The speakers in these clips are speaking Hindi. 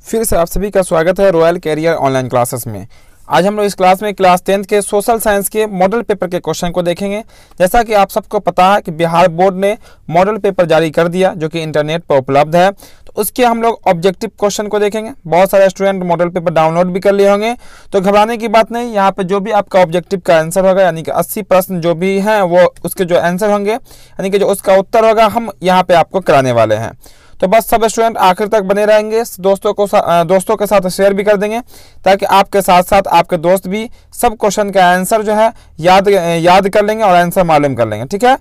फिर से आप सभी का स्वागत है रॉयल कैरियर ऑनलाइन क्लासेस में। आज हम लोग इस क्लास में क्लास 10th के सोशल साइंस के मॉडल पेपर के क्वेश्चन को देखेंगे। जैसा कि आप सबको पता है कि बिहार बोर्ड ने मॉडल पेपर जारी कर दिया जो कि इंटरनेट पर उपलब्ध है, तो उसके हम लोग ऑब्जेक्टिव क्वेश्चन को देखेंगे। बहुत सारे स्टूडेंट मॉडल पेपर डाउनलोड भी कर लिए होंगे, तो घबराने की बात नहीं। यहाँ पे जो भी आपका ऑब्जेक्टिव का आंसर होगा, यानी कि 80 प्रश्न जो भी हैं वो उसके जो आंसर होंगे, यानी कि जो उसका उत्तर होगा, हम यहाँ पे आपको कराने वाले हैं। तो बस सब स्टूडेंट आखिर तक बने रहेंगे, दोस्तों के साथ शेयर भी कर देंगे ताकि आपके साथ साथ आपके दोस्त भी सब क्वेश्चन का आंसर जो है याद कर लेंगे और आंसर मालूम कर लेंगे। ठीक है,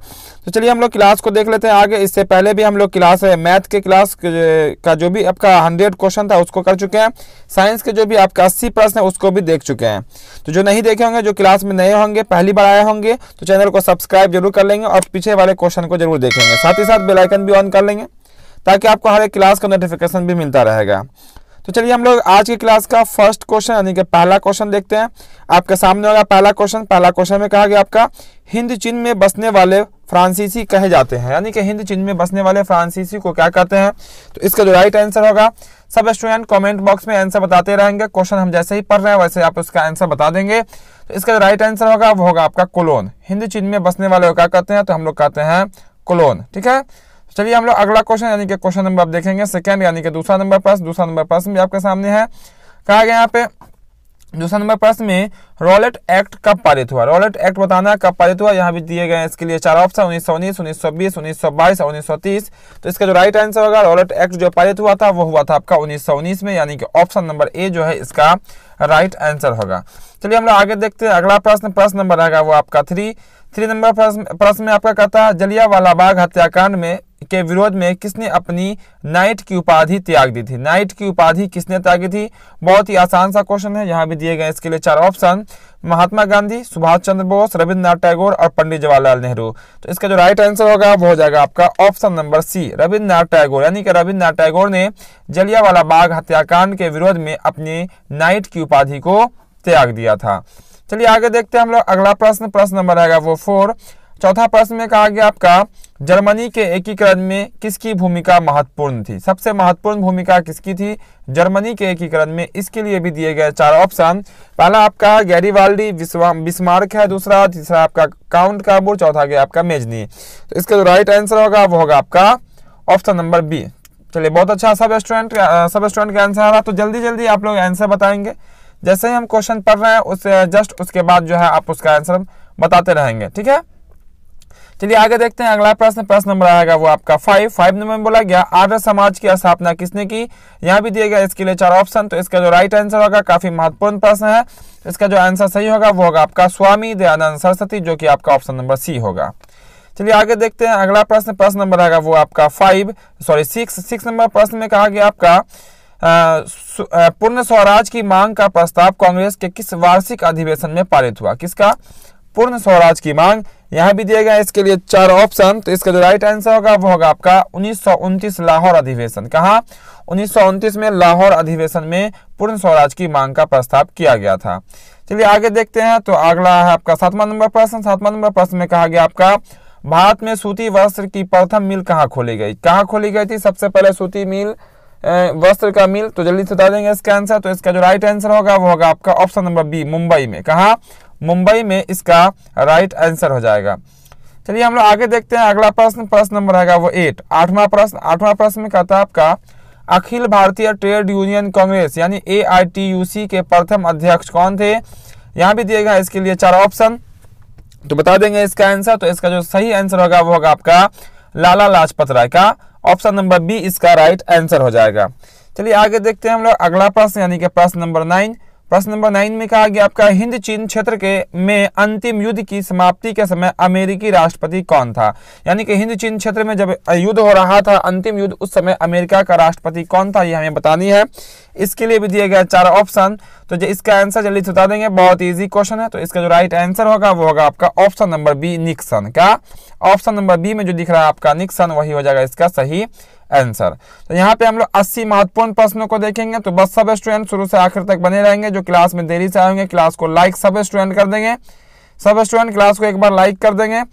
तो चलिए हम लोग क्लास को देख लेते हैं आगे। इससे पहले भी हम लोग क्लास मैथ के क्लास का जो भी आपका 100 क्वेश्चन था उसको कर चुके हैं। साइंस के जो भी आपका 80 प्रश्न है उसको भी देख चुके हैं। तो जो नहीं देखे होंगे, जो क्लास में नए होंगे, पहली बार आए होंगे, तो चैनल को सब्सक्राइब जरूर कर लेंगे और पीछे वाले क्वेश्चन को जरूर देखेंगे। साथ ही साथ बेल आइकन भी ऑन कर लेंगे ताकि आपको हर एक क्लास का नोटिफिकेशन भी मिलता रहेगा। तो चलिए हम लोग आज की क्लास का फर्स्ट क्वेश्चन यानी कि पहला क्वेश्चन देखते हैं। आपके सामने होगा पहला क्वेश्चन में कहा गया आपका हिंद चीन में बसने वाले फ्रांसीसी कहे जाते हैं, यानी कि हिंद चीन में बसने वाले फ्रांसीसी को क्या कहते हैं। तो इसका जो राइट आंसर होगा, सब स्टूडेंट कमेंट बॉक्स में आंसर बताते रहेंगे। क्वेश्चन हम जैसे ही पढ़ रहे हैं वैसे आप उसका आंसर बता देंगे। तो इसका जो राइट आंसर होगा वो होगा आपका कोलोन। हिंद चीन में बसने वाले को क्या कहते हैं, तो हम लोग कहते हैं कोलोन। ठीक है, चलिए हम लोग अगला क्वेश्चन यानी कि क्वेश्चन नंबर आप देखेंगे सेकंड, यानी कि दूसरा नंबर प्रश्न भी आपके सामने है। कहा गया यहाँ पे दूसरा नंबर प्रश्न में रॉलेट एक्ट कब पारित हुआ। रॉलेट एक्ट बताना है कब पारित हुआ। यहाँ भी दिए गए इसके लिए 4 ऑप्शन, 1919, 1920, 1922 और 1930। तो इसका जो राइट आंसर होगा, रॉलेट एक्ट जो पारित हुआ था वो हुआ था आपका 1919 में, यानी कि ऑप्शन नंबर ए जो है इसका राइट आंसर होगा। चलिए हम लोग आगे देखते हैं अगला प्रश्न नंबर रहेगा वो आपका 3 नंबर प्रश्न में आपका कहता है जलियांवाला बाग हत्याकांड में के विरोध में किसने अपनी नाइट की उपाधि त्याग दी थी। नाइट की उपाधि किसने त्यागी थी। बहुत ही आसान सा क्वेश्चन है। यहाँ भी दिए गए इसके लिए 4 ऑप्शन, महात्मा गांधी, सुभाष चंद्र बोस, रविंद्रनाथ टैगोर और पंडित जवाहरलाल नेहरू। तो इसका जो राइट आंसर होगा वो हो जाएगा आपका option number C, Rabindranath Tagore. यानी कि रविंद्रनाथ टैगोर ने जलियांवाला बाग हत्याकांड के विरोध में अपनी नाइट की उपाधि को त्याग दिया था। चलिए आगे देखते हैं हम लोग अगला प्रश्न नंबर रहेगा वो 4। चौथा प्रश्न में कहा गया आपका जर्मनी के एकीकरण में किसकी भूमिका महत्वपूर्ण थी। सबसे महत्वपूर्ण भूमिका किसकी थी जर्मनी के एकीकरण में। इसके लिए भी दिए गए 4 ऑप्शन। पहला आपका गैरीवाल्डी बिस्मार्क है, तीसरा आपका काउंट काबूर, चौथा गया आपका मेजनी। तो इसका जो राइट आंसर होगा वो होगा आपका ऑप्शन नंबर बी। चलिए बहुत अच्छा, सब स्टूडेंट का आंसर आ रहा। तो जल्दी आप लोग आंसर बताएंगे। जैसे ही हम क्वेश्चन पढ़ रहे हैं उससे जस्ट उसके बाद जो है आप उसका आंसर बताते रहेंगे। ठीक है, चलिए आगे देखते हैं अगला प्रश्न नंबर आएगा वो आपका 5 नंबर में बोला गया आर्य समाज की स्थापना किसने की। यहाँ भी दिए गए इसके लिए 4 ऑप्शन। तो इसका जो राइट आंसर होगा, काफी महत्वपूर्ण प्रश्न है, इसका जो आंसर सही होगा वो होगा आपका स्वामी दयानंद सरस्वती, जो कि आपका ऑप्शन नंबर सी होगा। चलिए आगे देखते हैं अगला प्रश्न नंबर आएगा वो आपका 6 नंबर प्रश्न में कहा गया आपका पूर्ण स्वराज की मांग का प्रस्ताव कांग्रेस के किस वार्षिक अधिवेशन में पारित हुआ। किसका पूर्ण स्वराज की मांग। यहाँ भी दिए गए इसके लिए 4 ऑप्शन। तो इसका जो राइट आंसर होगा वो होगा आपका 1929 लाहौर अधिवेशन। कहा 1929 में लाहौर अधिवेशन में पूर्ण स्वराज की मांग का प्रस्ताव किया गया था। चलिए आगे देखते हैं। तो अगला है आपका 7वां नंबर प्रश्न में कहा गया आपका भारत में सूती वस्त्र की प्रथम मिल कहाँ खोली गई थी। सबसे पहले सूती मिल वस्त्र का मिल, तो जल्दी से बता देंगे इसका आंसर। तो इसका जो राइट आंसर होगा वो होगा आपका ऑप्शन नंबर बी, मुंबई में। कहा मुंबई में इसका राइट आंसर हो जाएगा। चलिए हम लोग आगे देखते हैं अगला प्रश्न नंबर रहेगा वो 8वां प्रश्न में कहता है आपका अखिल भारतीय ट्रेड यूनियन कांग्रेस यानी AITUC के प्रथम अध्यक्ष कौन थे। यहाँ भी दिए गए इसके लिए 4 ऑप्शन। तो बता देंगे इसका आंसर। तो इसका जो सही आंसर होगा वो होगा आपका लाला लाजपत राय। का ऑप्शन नंबर बी इसका राइट आंसर हो जाएगा। चलिए आगे देखते हैं हम लोग अगला प्रश्न यानी कि प्रश्न नंबर 9 में कहा गया आपका हिंद चीन क्षेत्र में अंतिम युद्ध की समाप्ति के समय अमेरिकी राष्ट्रपति कौन था। यानी कि हिंद चीन क्षेत्र में जब युद्ध हो रहा था, अंतिम युद्ध, उस समय अमेरिका का राष्ट्रपति कौन था, ये हमें बतानी है। इसके लिए भी दिए गए 4 ऑप्शन। तो जो इसका आंसर जल्दी से बता देंगे, बहुत इजी क्वेश्चन है। तो इसका जो राइट आंसर होगा वो होगा आपका ऑप्शन नंबर बी, निक्सन। का ऑप्शन नंबर बी में जो दिख रहा है आपका निक्सन, वही हो जाएगा इसका सही आंसर। तो यहाँ पे हम लोग 80 महत्वपूर्ण प्रश्नों को देखेंगे। तो बस सब स्टूडेंट शुरू से आखिर तक बने रहेंगे। जो क्लास में देरी से आएंगे क्लास को लाइक सब स्टूडेंट कर देंगे। सब स्टूडेंट क्लास को एक बार लाइक कर देंगे।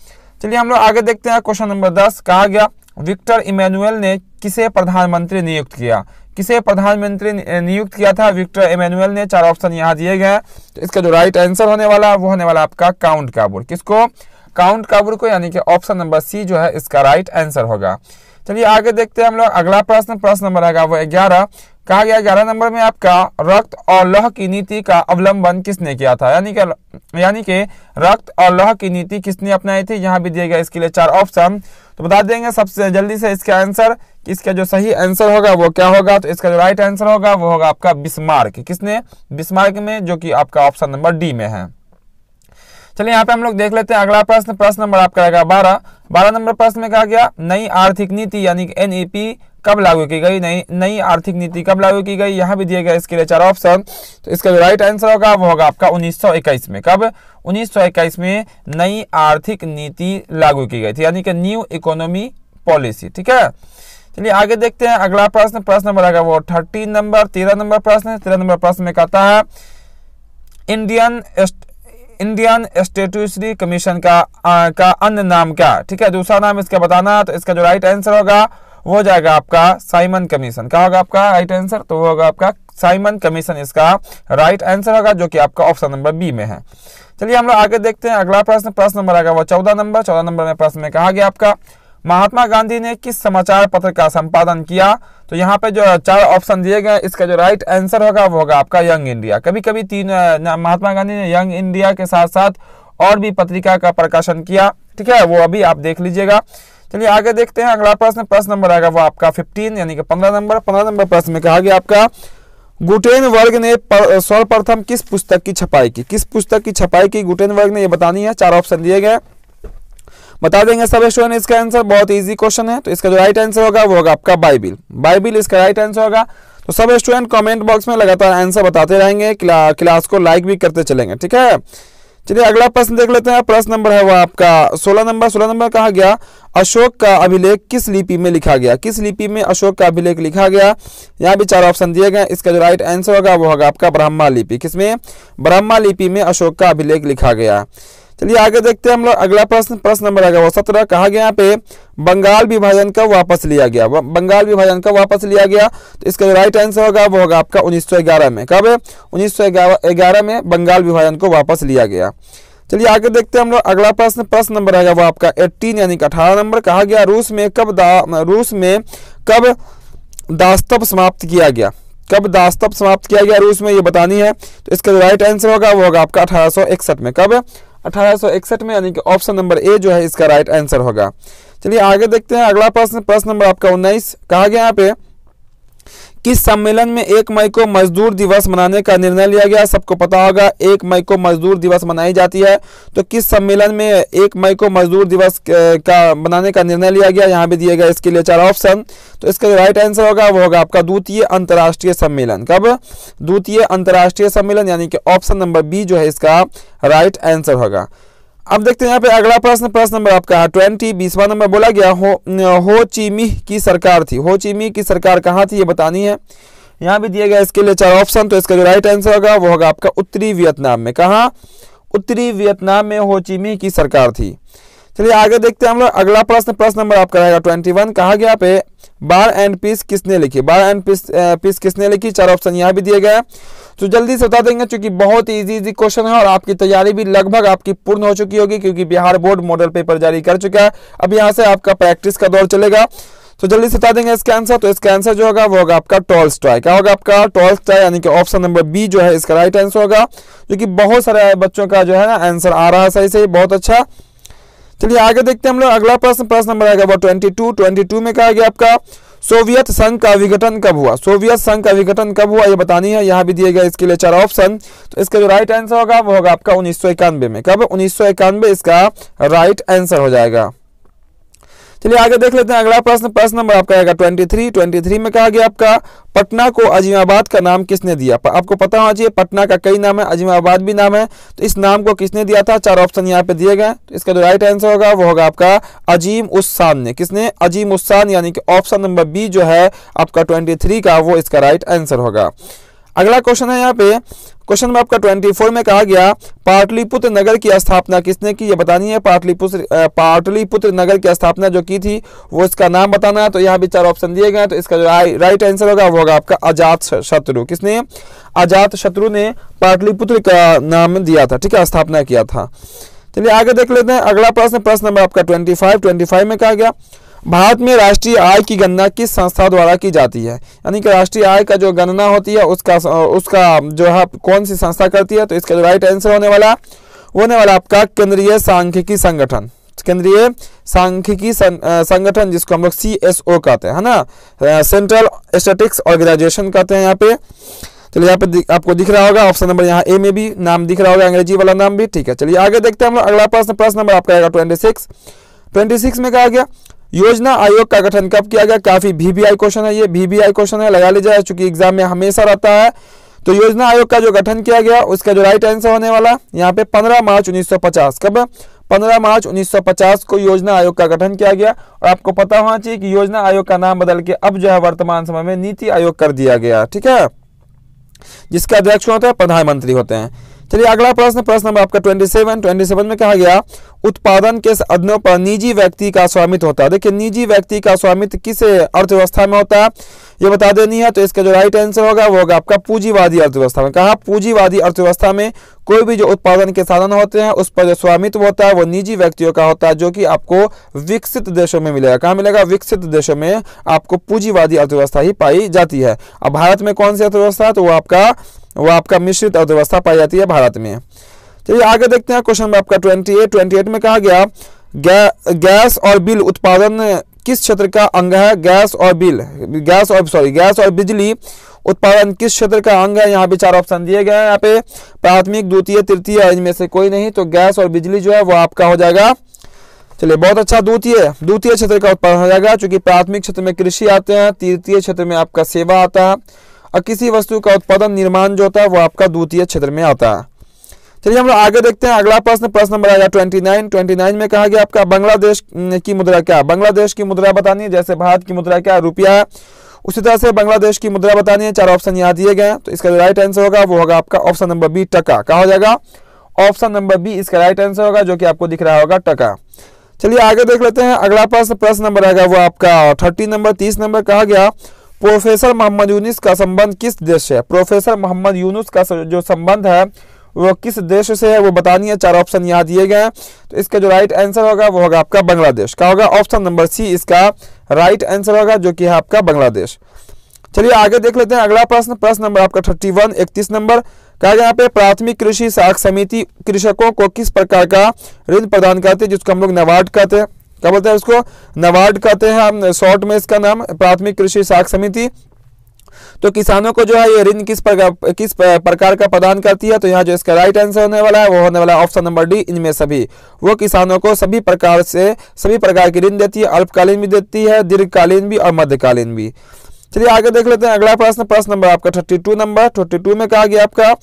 चलिए हम लोग आगे देखते हैं क्वेश्चन नंबर 10। कहा गया विक्टर इमैनुअल ने किसे प्रधानमंत्री नियुक्त किया। किसे प्रधानमंत्री नियुक्त किया था? विक्टर इमैनुअल ने। 4 ऑप्शन यहाँ दिए गए हैं। तो इसका जो राइट आंसर होने वाला वो होने वाला आपका काउंट काबूल। किसको? काउंट काबूल को, यानी कि ऑप्शन नंबर सी जो है इसका राइट आंसर होगा। चलिए आगे देखते हैं हम लोग अगला प्रश्न। प्रश्न नंबर आएगा वो 11। कहा गया 11 नंबर में आपका रक्त और लौह की नीति का अवलंबन किसने किया था? यानी कि रक्त और लौह की नीति किसने अपनाई थी? यहाँ भी दिए गए इसके लिए 4 ऑप्शन। तो बता देंगे सबसे जल्दी से इसका आंसर। इसका जो सही आंसर होगा वो क्या होगा? तो इसका जो राइट आंसर होगा वो होगा आपका बिस्मार्क। किसने? बिस्मार्क में, जो कि आपका ऑप्शन नंबर डी में है। चलिए यहाँ पे हम लोग देख लेते हैं अगला प्रश्न। प्रश्न नंबर आपका रहेगा 12। 12 नंबर प्रश्न में कहा गया नई आर्थिक नीति यानी कि NEP कब लागू की गई? नई आर्थिक नीति कब लागू की गई? यहाँ भी दिए गए इसके लिए 4 ऑप्शन। तो इसका जो राइट आंसर होगा वो होगा आपका 1921 में। कब? 1921 में नई आर्थिक नीति लागू की गई थी, यानी कि न्यू इकोनॉमी पॉलिसी। ठीक है, चलिए आगे देखते हैं अगला प्रश्न। प्रश्न नंबर आएगा वो 13 नंबर। 13 नंबर प्रश्न। 13 नंबर प्रश्न में कहता है इंडियन स्टैट्यूटरी कमीशन का अन्य नाम क्या? ठीक है, दूसरा नाम इसका बताना। तो इसका जो राइट आंसर होगा वो हो जाएगा आपका साइमन कमीशन। क्या होगा आपका राइट आंसर? तो वो होगा आपका साइमन कमीशन इसका राइट आंसर होगा, जो कि आपका ऑप्शन नंबर बी में है। चलिए हम लोग आगे देखते हैं अगला प्रश्न। प्रश्न नंबर आएगा वो 14 नंबर। 14 नंबर में प्रश्न में कहा गया आपका महात्मा गांधी ने किस समाचार पत्र का संपादन किया? तो यहाँ पे जो 4 ऑप्शन दिए गए, इसका जो राइट आंसर होगा वो होगा आपका यंग इंडिया। कभी कभी महात्मा गांधी ने यंग इंडिया के साथ साथ और भी पत्रिका का प्रकाशन किया। ठीक है, वो अभी आप देख लीजिएगा। चलिए आगे देखते हैं अगला प्रश्न। प्रश्न नंबर आएगा वो आपका 15 यानी कि 15 नंबर। 15 नंबर प्रश्न में कहा गया आपका गुटेनबर्ग ने सर्वप्रथम किस पुस्तक की छपाई की? किस पुस्तक की छपाई की गुटेनबर्ग ने, ये बतानी है। 4 ऑप्शन दिए गए, बता देंगे सब स्टूडेंट इसका आंसर। बहुत इजी क्वेश्चन है। तो इसका जो राइट आंसर होगा वो होगा आपका बाइबिल। बाइबिल इसका राइट आंसर होगा। तो सब स्टूडेंट कमेंट बॉक्स में लगातार आंसर बताते रहेंगे, क्लास को लाइक भी करते चलेंगे। ठीक है, चलिए अगला प्रश्न देख लेते हैं। प्रश्न नंबर है वो आपका 16 नंबर। 16 नंबर कहा गया अशोक का अभिलेख किस लिपि में लिखा गया? किस लिपि में अशोक का अभिलेख लिखा गया? यहाँ भी 4 ऑप्शन दिए गए। इसका जो राइट आंसर होगा वो होगा आपका ब्रह्मा लिपि। किसमें? ब्रह्मा लिपि में अशोक का अभिलेख लिखा गया। चलिए आगे देखते हैं हम लोग अगला प्रश्न। प्रश्न नंबर आएगा वो 17। कहा गया यहाँ पे बंगाल विभाजन कब वापस लिया गया? बंगाल विभाजन कब वापस लिया गया? तो इसका जो राइट आंसर होगा वो होगा आपका 1911 में। कब? 1911 में बंगाल विभाजन को वापस लिया गया। चलिए आगे देखते हैं हम लोग अगला प्रश्न। प्रश्न नंबर आएगा वो आपका 18 यानी कि 18 नंबर। कहा गया रूस में कब दास्तव समाप्त किया गया? कब दास्तव समाप्त किया गया रूस में, ये बतानी है। तो इसका जो राइट आंसर होगा वो होगा आपका 1861 में। कब? 1861 में, यानी कि ऑप्शन नंबर ए जो है इसका राइट आंसर होगा। चलिए आगे देखते हैं अगला प्रश्न। प्रश्न नंबर आपका 19। कहा गया यहाँ पे किस सम्मेलन में 1 मई को मजदूर दिवस मनाने का निर्णय लिया गया? सबको पता होगा 1 मई को मजदूर दिवस मनाई जाती है। तो किस सम्मेलन में 1 मई को मजदूर दिवस का मनाने का निर्णय लिया गया? यहाँ भी दिए गए इसके लिए 4 ऑप्शन। तो इसका जो राइट आंसर होगा वो होगा आपका द्वितीय अंतर्राष्ट्रीय सम्मेलन। कब? द्वितीय अंतर्राष्ट्रीय सम्मेलन, यानी कि ऑप्शन नंबर बी जो है इसका राइट आंसर होगा। अब देखते हैं यहाँ पे अगला प्रश्न। प्रश्न नंबर आपका 20 20वां नंबर बोला गया हो ची मिन्ह की सरकार थी। हो ची मिन्ह की सरकार कहाँ थी, ये बतानी है। यहाँ भी दिए गए इसके लिए 4 ऑप्शन। तो इसका जो राइट आंसर होगा वो होगा आपका उत्तरी वियतनाम में। कहाँ? उत्तरी वियतनाम में हो ची मिन्ह की सरकार थी। चलिए आगे देखते हैं हम लोग अगला प्रश्न। प्रश्न नंबर आपका रहेगा 21। कहा गया पे बार एंड पीस किसने लिखी? बार एंड पीस किसने लिखी? 4 ऑप्शन यहाँ भी दिए गए। तो जल्दी से बता देंगे, क्योंकि बहुत इजी क्वेश्चन है और आपकी तैयारी भी लगभग आपकी पूर्ण हो चुकी होगी, क्योंकि बिहार बोर्ड मॉडल पेपर जारी कर चुका है। अब यहाँ से आपका प्रैक्टिस का दौर चलेगा। तो जल्दी से बता देंगे इसका आंसर। तो इसका आंसर जो होगा वो होगा आपका टॉलस्टॉय। क्या होगा आपका? टॉलस्टॉय, यानी कि ऑप्शन नंबर बी जो है इसका राइट आंसर होगा, जो कि बहुत सारे बच्चों का जो है ना आंसर आ रहा है सही से, बहुत अच्छा। चलिए आगे देखते हैं हम लोग अगला प्रश्न। प्रश्न नंबर आएगा वो 22 में कहा गया आपका सोवियत संघ का विघटन कब हुआ? सोवियत संघ का विघटन कब हुआ, ये बतानी है। यहाँ भी दिए गए इसके लिए 4 ऑप्शन। तो इसका जो राइट आंसर होगा वो होगा आपका 1991 में। कब? 1991 इसका राइट आंसर हो जाएगा। चलिए आगे देख लेते हैं अगला प्रश्न। प्रश्न नंबर आपका आएगा 23 में कहा गया आपका पटना को अजीमाबाद का नाम किसने दिया? आपको पता होना चाहिए पटना का कई नाम है, अजीमाबाद भी नाम है। तो इस नाम को किसने दिया था? 4 ऑप्शन यहाँ पे दिए गए। तो इसका जो राइट आंसर होगा वो होगा आपका अजीम उस शान ने। किसने? अजीम उस शान, यानी कि ऑप्शन नंबर बी जो है आपका 23 का वो इसका राइट आंसर होगा। अगला क्वेश्चन है यहाँ पे, क्वेश्चन में आपका 24 में कहा गया पाटलिपुत्र नगर की स्थापना किसने की, ये बतानी है। पाटलिपुत्र नगर की स्थापना जो की थी वो इसका नाम बताना है। तो यहाँ भी 4 ऑप्शन दिए गए हैं, तो इसका जो राइट आंसर होगा वो होगा आपका अजातशत्रु। किसने? अजातशत्रु ने पाटलिपुत्र का नाम दिया था, ठीक है, स्थापना किया था। चलिए आगे देख लेते हैं अगला प्रश्न, प्रश्न नंबर आपका 25 में कहा गया भारत में राष्ट्रीय आय की गणना किस संस्था द्वारा की जाती है, यानी कि राष्ट्रीय आय का जो गणना होती है उसका जो है कौन सी संस्था करती है। तो इसका जो राइट आंसर होने वाला आपका केंद्रीय सांख्यिकी संगठन, केंद्रीय सांख्यिकी संगठन, जिसको हम लोग CSO कहते हैं, है ना, सेंट्रल स्टैटिस्टिक्स ऑर्गेनाइजेशन कहते हैं यहाँ पे। चलिए यहाँ पे आपको दिख रहा होगा ऑप्शन नंबर, यहाँ ए में भी नाम दिख रहा होगा, अंग्रेजी वाला नाम भी, ठीक है। चलिए आगे देखते हैं हम लोग अगला प्रश्न, प्रश्न नंबर आपका आएगा 26 में कहा गया योजना आयोग का गठन कब किया गया। काफी VBI क्वेश्चन है, ये VBI क्वेश्चन है, लगा लीजिए चूंकि एग्जाम में हमेशा रहता है। तो योजना आयोग का जो गठन किया गया उसका जो राइट आंसर होने वाला यहाँ पे 15 मार्च 1950। कब? 15 मार्च 1950 को योजना आयोग का गठन किया गया। और आपको पता होना चाहिए कि योजना आयोग का नाम बदल के अब जो है वर्तमान समय में नीति आयोग कर दिया गया, ठीक है, जिसका अध्यक्ष होता है प्रधानमंत्री होते हैं। चलिए अगला प्रश्न, प्रश्न नंबर आपका 27 में कहा गया उत्पादन के साधनों पर निजी व्यक्ति का स्वामित्व होता है। देखिए निजी व्यक्ति का स्वामित्व किस अर्थव्यवस्था में होता है ये बता देनी है। तो इसका जो राइट आंसर होगा वो होगा आपका पूंजीवादी अर्थव्यवस्था में। कहा पूंजीवादी अर्थव्यवस्था में कोई भी जो उत्पादन के साधन होते हैं उस पर जो स्वामित्व होता है वो निजी व्यक्तियों का होता है, जो कि आपको विकसित देशों में मिलेगा। कहाँ मिलेगा? विकसित देशों में आपको पूंजीवादी अर्थव्यवस्था ही पाई जाती है। अब भारत में कौन सी अर्थव्यवस्था है? तो वो आपका मिश्रित अर्थव्यवस्था पाई जाती है भारत में। चलिए आगे देखते हैं क्वेश्चन में आपका 28 में कहा गया गैस और बिल उत्पादन किस क्षेत्र का अंग है? गैस और बिजली उत्पादन किस क्षेत्र का अंग है? यहाँ भी 4 ऑप्शन दिए गए हैं। यहाँ पे प्राथमिक, द्वितीय, तृतीय, इनमें से कोई नहीं। तो गैस और बिजली जो है वो आपका हो जाएगा, चलिए बहुत अच्छा, द्वितीय क्षेत्र का उत्पादन हो जाएगा, क्योंकि प्राथमिक क्षेत्र में कृषि आते हैं, तृतीय क्षेत्र में आपका सेवा आता है, और किसी वस्तु का उत्पादन निर्माण जो होता है वो आपका द्वितीय क्षेत्र में आता है। चलिए हम लोग आगे देखते हैं अगला प्रश्न, प्रश्न नंबर आएगा 29 में कहा गया आपका बांग्लादेश की मुद्रा क्या? बांग्लादेश की मुद्रा बतानी है, जैसे भारत की मुद्रा क्या? रुपया है, उसी तरह से बांग्लादेश की मुद्रा बतानी है। 4 ऑप्शन यहाँ दिए गए हैं। तो इसका जो राइट आंसर होगा वो होगा आपका ऑप्शन नंबर बी, टका। क्या हो जाएगा? ऑप्शन नंबर बी इसका राइट आंसर होगा, जो कि आपको दिख रहा होगा, टका। चलिए आगे देख लेते हैं अगला प्रश्न, प्रश्न नंबर आएगा वो आपका 30 नंबर कहा गया प्रोफेसर मोहम्मद यूनुस का संबंध किस देश से है? प्रोफेसर मोहम्मद यूनुस का जो संबंध है वो किस देश से है वो बतानी है। 4 ऑप्शन यहाँ दिए गए हैं। तो इसका जो राइट आंसर होगा वो होगा आपका बांग्लादेश। क्या होगा? ऑप्शन नंबर सी इसका राइट आंसर होगा, जो कि है आपका बांग्लादेश। चलिए आगे देख लेते हैं अगला प्रश्न, प्रश्न नंबर आपका 31 नंबर कहा गया यहाँ पे प्राथमिक कृषि साख समिति कृषकों को किस प्रकार का ऋण प्रदान करते हैं, जिसको हम लोग नाबार्ड कहते हैं। क्या बोलते हैं उसको? नाबार्ड कहते हैं हम, शॉर्ट में इसका नाम प्राथमिक कृषि साख समिति। तो किसानों को जो है ये ऋण किस प्रकार का प्रदान करती है? तो यहाँ जो इसका राइट आंसर होने वाला है वो होने वाला है ऑप्शन नंबर डी, इनमें सभी। वो किसानों को सभी प्रकार की ऋण देती है, अल्पकालीन भी देती है, दीर्घकालीन भी और मध्यकालीन भी। चलिए आगे देख लेते हैं अगला प्रश्न, प्रश्न नंबर आपका 32 में कहा गया आपका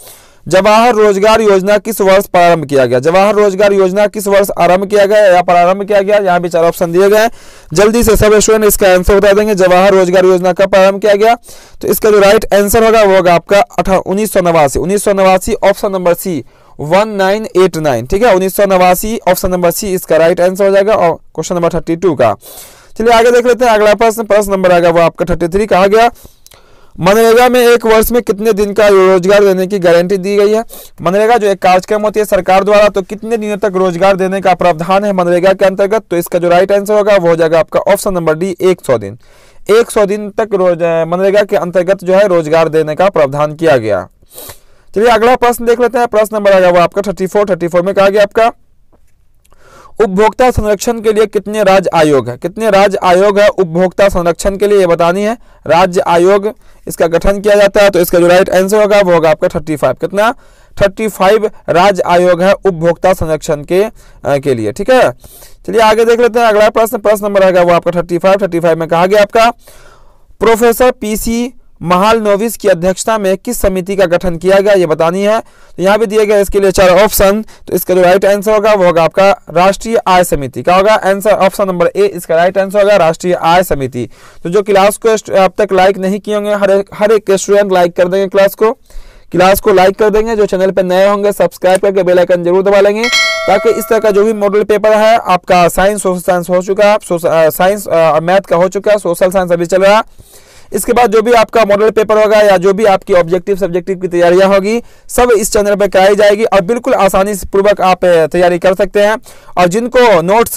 जवाहर रोजगार योजना किस वर्ष प्रारंभ किया गया? जवाहर रोजगार योजना किस वर्ष आरंभ किया गया या प्रारंभ किया गया? यहाँ भी 4 ऑप्शन दिए गए। जल्दी से सब स्टूडेंट इसका आंसर बता देंगे, जवाहर रोजगार योजना कब प्रारंभ किया गया? तो इसका जो राइट आंसर होगा वो होगा आपका 1989। ऑप्शन नंबर सी 1989, ठीक है, 1989 ऑप्शन नंबर सी इसका राइट आंसर हो जाएगा और क्वेश्चन नंबर 32 का। चलिए आगे देख लेते हैं अगला प्रश्न, प्रश्न नंबर आएगा वो आपका 33 कहा गया मनरेगा में एक वर्ष में कितने दिन का रोजगार देने की गारंटी दी गई है? मनरेगा जो एक कार्यक्रम होती है सरकार द्वारा, तो कितने दिनों तक रोजगार देने का प्रावधान है मनरेगा के अंतर्गत? तो इसका जो राइट आंसर होगा वो हो जाएगा आपका ऑप्शन नंबर डी 100 दिन। 100 दिन तक मनरेगा के अंतर्गत जो है रोजगार देने का प्रावधान किया गया। चलिए अगला प्रश्न देख लेते हैं, प्रश्न नंबर आएगा वो आपका 34 में कहा गया आपका उपभोक्ता संरक्षण के लिए कितने राज्य आयोग है? कितने राज्य आयोग है उपभोक्ता संरक्षण के लिए ये बतानी है। राज्य आयोग इसका गठन किया जाता है। तो इसका जो राइट आंसर होगा वो होगा आपका 35। कितना? 35 राज्य आयोग है उपभोक्ता संरक्षण के लिए, ठीक है। चलिए आगे देख लेते हैं अगला प्रश्न, प्रश्न नंबर आएगा वो आपका 35 में कहा गया आपका प्रोफेसर PC महालनोबिस की अध्यक्षता में किस समिति का गठन किया गया, ये बतानी है। तो यहाँ भी दिए गए इसके लिए 4 ऑप्शन। तो इसका जो राइट आंसर होगा वो होगा आपका राष्ट्रीय आय समिति। क्या होगा आंसर? ऑप्शन नंबर ए इसका राइट आंसर होगा राष्ट्रीय आय समिति। तो जो क्लास को अब तक लाइक नहीं किए होंगे, हर एक स्टूडेंट लाइक कर देंगे, क्लास को लाइक कर देंगे। जो चैनल पर नए होंगे सब्सक्राइब करके बेल आइकन जरूर दबा लेंगे, ताकि इस तरह का जो भी मॉडल पेपर है आपका साइंस, सोशल साइंस हो चुका है, साइंस मैथ का हो चुका है, सोशल साइंस अभी चल रहा है। इसके बाद जो भी आपका मॉडल पेपर होगा या जो भी आपकी ऑब्जेक्टिव सब्जेक्टिव की तैयारियां होगी सब इस चैनल पर कराई जाएगी और बिल्कुल आसानी से पूर्वक आप तैयारी कर सकते हैं। और जिनको नोट्स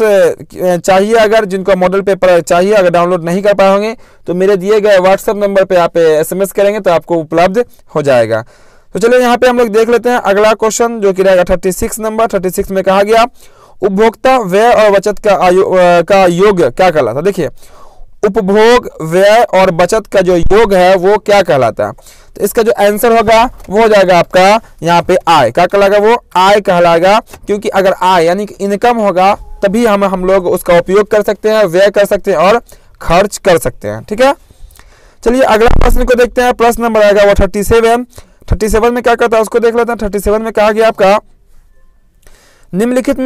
चाहिए, अगर जिनको मॉडल पेपर चाहिए, अगर डाउनलोड नहीं कर पाए होंगे तो मेरे दिए गए व्हाट्सएप नंबर पे आप SMS करेंगे तो आपको उपलब्ध हो जाएगा। तो चलिए यहाँ पे हम लोग देख लेते हैं अगला क्वेश्चन जो कि रहेगा 36 नंबर। 36 में कहा गया उपभोक्ता व्यय और बचत का योग क्या कहलाता है। देखिए उपभोग व्यय और बचत का जो योग है वो क्या कहलाता है। तो इसका जो आंसर होगा वो हो जाएगा आपका यहाँ पे आय। क्या कहलाएगा? वो आय कहलाएगा, क्योंकि अगर आय यानी कि इनकम होगा तभी हम लोग उसका उपयोग कर सकते हैं, व्यय कर सकते हैं और खर्च कर सकते हैं। ठीक है, चलिए अगला प्रश्न को देखते हैं। प्रश्न नंबर आएगा वो 37 में क्या कहता है उसको देख लेते हैं। 37 में कहा गया आपका निम्नलिखित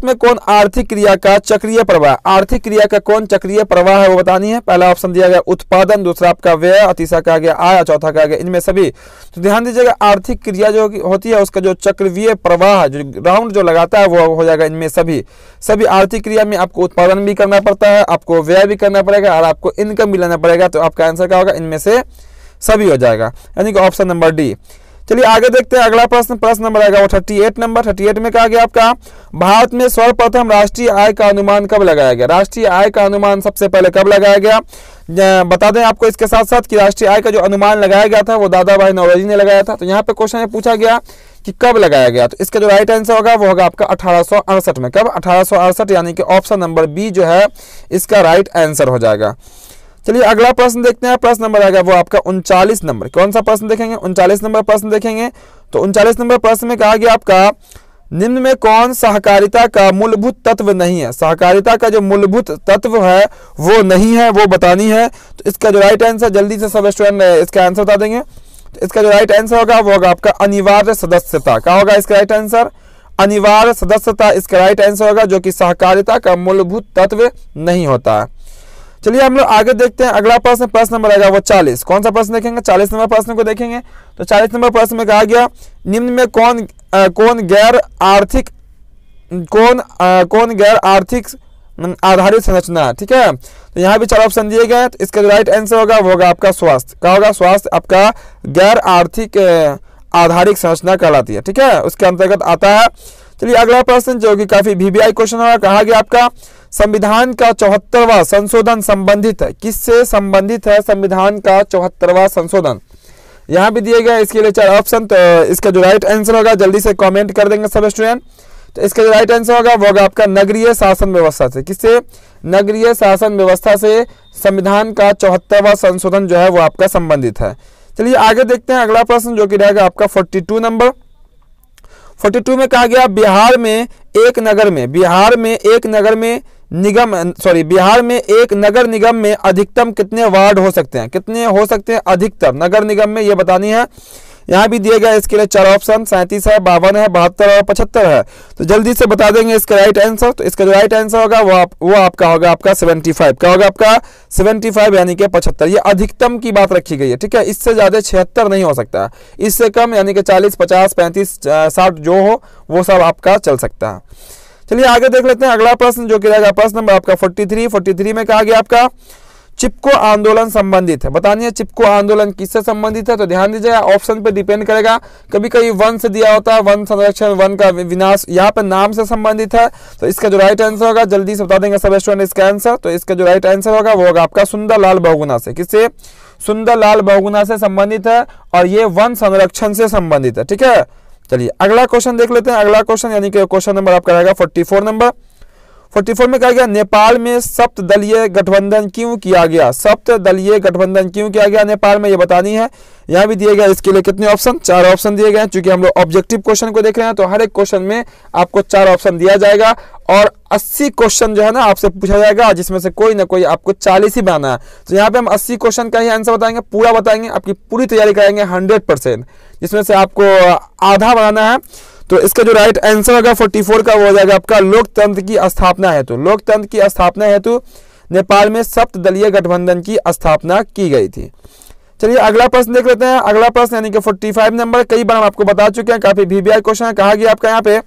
में कौन आर्थिक क्रिया का चक्रीय प्रवाह, आर्थिक क्रिया का कौन चक्रीय प्रवाह है वो बतानी है। पहला ऑप्शन दिया गया उत्पादन, दूसरा आपका व्यय, और तीसरा कहा गया आय, चौथा कहा गया इनमें सभी। तो ध्यान दीजिएगा आर्थिक क्रिया जो होती है उसका जो चक्रवीय प्रवाह जो राउंड जो लगाता है वो हो जाएगा इनमें सभी। सभी आर्थिक क्रिया में आपको उत्पादन भी करना पड़ता है, आपको व्यय भी करना पड़ेगा और आपको इनकम भी लेना पड़ेगा। तो आपका आंसर क्या होगा? इनमें से सभी हो जाएगा, यानी कि ऑप्शन नंबर डी। चलिए आगे देखते हैं अगला प्रश्न। प्रश्न नंबर आएगा वो 38 नंबर। 38 में कहा गया आपका भारत में सर्वप्रथम राष्ट्रीय आय का अनुमान कब लगाया गया। राष्ट्रीय आय का अनुमान सबसे पहले कब लगाया गया बता दें आपको इसके साथ साथ कि राष्ट्रीय आय का जो अनुमान लगाया गया था वो दादा भाई नौरोजी ने लगाया था। तो यहाँ पे क्वेश्चन में पूछा गया कि कब लगाया गया। तो इसका जो राइट आंसर होगा वो होगा आपका 1868 में। कब? 1868, यानी कि ऑप्शन नंबर बी जो है इसका राइट आंसर हो जाएगा। चलिए अगला प्रश्न देखते हैं। प्रश्न नंबर आएगा वो आपका 39 नंबर। कौन सा प्रश्न देखेंगे? 39 नंबर प्रश्न देखेंगे। तो 39 नंबर प्रश्न में कहा गया आपका निम्न में कौन सहकारिता का मूलभूत तत्व नहीं है। सहकारिता का जो मूलभूत तत्व है वो नहीं है, वो बतानी है। तो इसका जो राइट आंसर जल्दी से सब स्टूडेंट इसका आंसर बता देंगे। तो इसका जो राइट आंसर होगा वो होगा आपका अनिवार्य सदस्यता। क्या होगा इसका राइट आंसर? अनिवार्य सदस्यता इसका राइट आंसर होगा, जो कि सहकारिता का मूलभूत तत्व नहीं होता है। चलिए हम लोग आगे देखते हैं अगला प्रश्न। प्रश्न नंबर आएगा वो 40। कौन सा प्रश्न देखेंगे? 40 नंबर प्रश्न को देखेंगे। तो 40 नंबर प्रश्न में कहा गया निम्न में कौन गैर आर्थिक आधारित संरचना है। ठीक है, तो यहाँ भी 4 ऑप्शन दिए गए। तो इसका जो राइट आंसर होगा वो होगा आपका स्वास्थ्य। क्या होगा? स्वास्थ्य आपका गैर आर्थिक आधारिक संरचना कहलाती है। ठीक है, उसके अंतर्गत आता है। चलिए अगला प्रश्न जो कि काफी VBI क्वेश्चन होगा। कहा गया आपका संविधान का 74वां संशोधन संबंधित है, किससे संबंधित है? संविधान का 74वां संशोधन यहाँ भी दिए गए। इसके लिए 4 ऑप्शन। तो इसका जो राइट आंसर होगा जल्दी से कमेंट कर देंगे सब स्टूडेंट। तो इसका जो राइट आंसर होगा वो होगा आपका नगरीय शासन व्यवस्था से। किससे? नगरीय शासन व्यवस्था से संविधान का 74वां संशोधन जो है वो आपका संबंधित है। चलिए आगे देखते हैं अगला प्रश्न जो कि रहेगा आपका 42 नंबर। 42 में कहा गया बिहार में एक नगर निगम में अधिकतम कितने वार्ड हो सकते हैं? कितने हो सकते हैं अधिकतम नगर निगम में, ये बतानी है। यहाँ भी दिए गए इसके लिए 4 ऑप्शन 37 है, 52 है, 72 और 75 है। तो जल्दी से बता देंगे इसका राइट आंसर। तो इसका जो राइट आंसर होगा वो आपका होगा आपका 75। क्या होगा आपका? 75 यानी कि 75। ये अधिकतम की बात रखी गई है। ठीक है, इससे ज्यादा 76 नहीं हो सकता। इससे कम यानी कि 40, 50, 35, 60 जो हो वो सब आपका चल सकता है। चलिए आगे देख लेते हैं अगला प्रश्न जो कि रहेगा प्रश्न नंबर आपका 43 में कहा गया आपका चिपको आंदोलन संबंधित है। बतानी है चिपको आंदोलन किससे संबंधित है। तो ध्यान दीजिएगा ऑप्शन पे डिपेंड करेगा। कभी कभी वन से दिया होता है, वन संरक्षण, वन का विनाश, यहाँ पे नाम से संबंधित है। तो इसका जो राइट आंसर होगा जल्दी से बता देंगे सब स्टूडेंट इसका आंसर। तो इसका जो राइट आंसर होगा वो होगा आपका सुंदरलाल बहुगुणा से। किससे? सुंदरलाल बहुगुणा से संबंधित है और ये वन संरक्षण से संबंधित है। ठीक है, चलिए अगला क्वेश्चन देख लेते हैं। अगला क्वेश्चन यानी कि क्वेश्चन नंबर आपका रहेगा 44 नंबर। 44 में कहा गया नेपाल में सप्तदलीय गठबंधन क्यों किया गया, सप्तदलीय गठबंधन क्यों किया गया नेपाल में, ये बतानी है। यहाँ भी दिए गए, इसके लिए कितने ऑप्शन, 4 ऑप्शन दिए गए हैं। चूंकि हम लोग ऑब्जेक्टिव क्वेश्चन को देख रहे हैं तो हर एक क्वेश्चन में आपको 4 ऑप्शन दिया जाएगा और 80 क्वेश्चन जो है ना आपसे पूछा जाएगा, जिसमें से कोई ना कोई आपको 40 ही बनाना है। तो यहाँ पे हम 80 क्वेश्चन का ही आंसर बताएंगे, पूरा बताएंगे, आपकी पूरी तैयारी कराएंगे 100%, जिसमें से आपको आधा बनाना है। तो इसका जो राइट आंसर होगा 44 का वो हो जाएगा आपका लोकतंत्र की स्थापना हेतु, लोकतंत्र की स्थापना हेतु नेपाल में सप्तदलीय गठबंधन की स्थापना की गई थी। चलिए अगला प्रश्न देख लेते हैं। अगला प्रश्न यानी कि 45 नंबर, कई बार हम आपको बता चुके हैं, काफी VBI क्वेश्चन है। कहा गया आपका यहाँ पे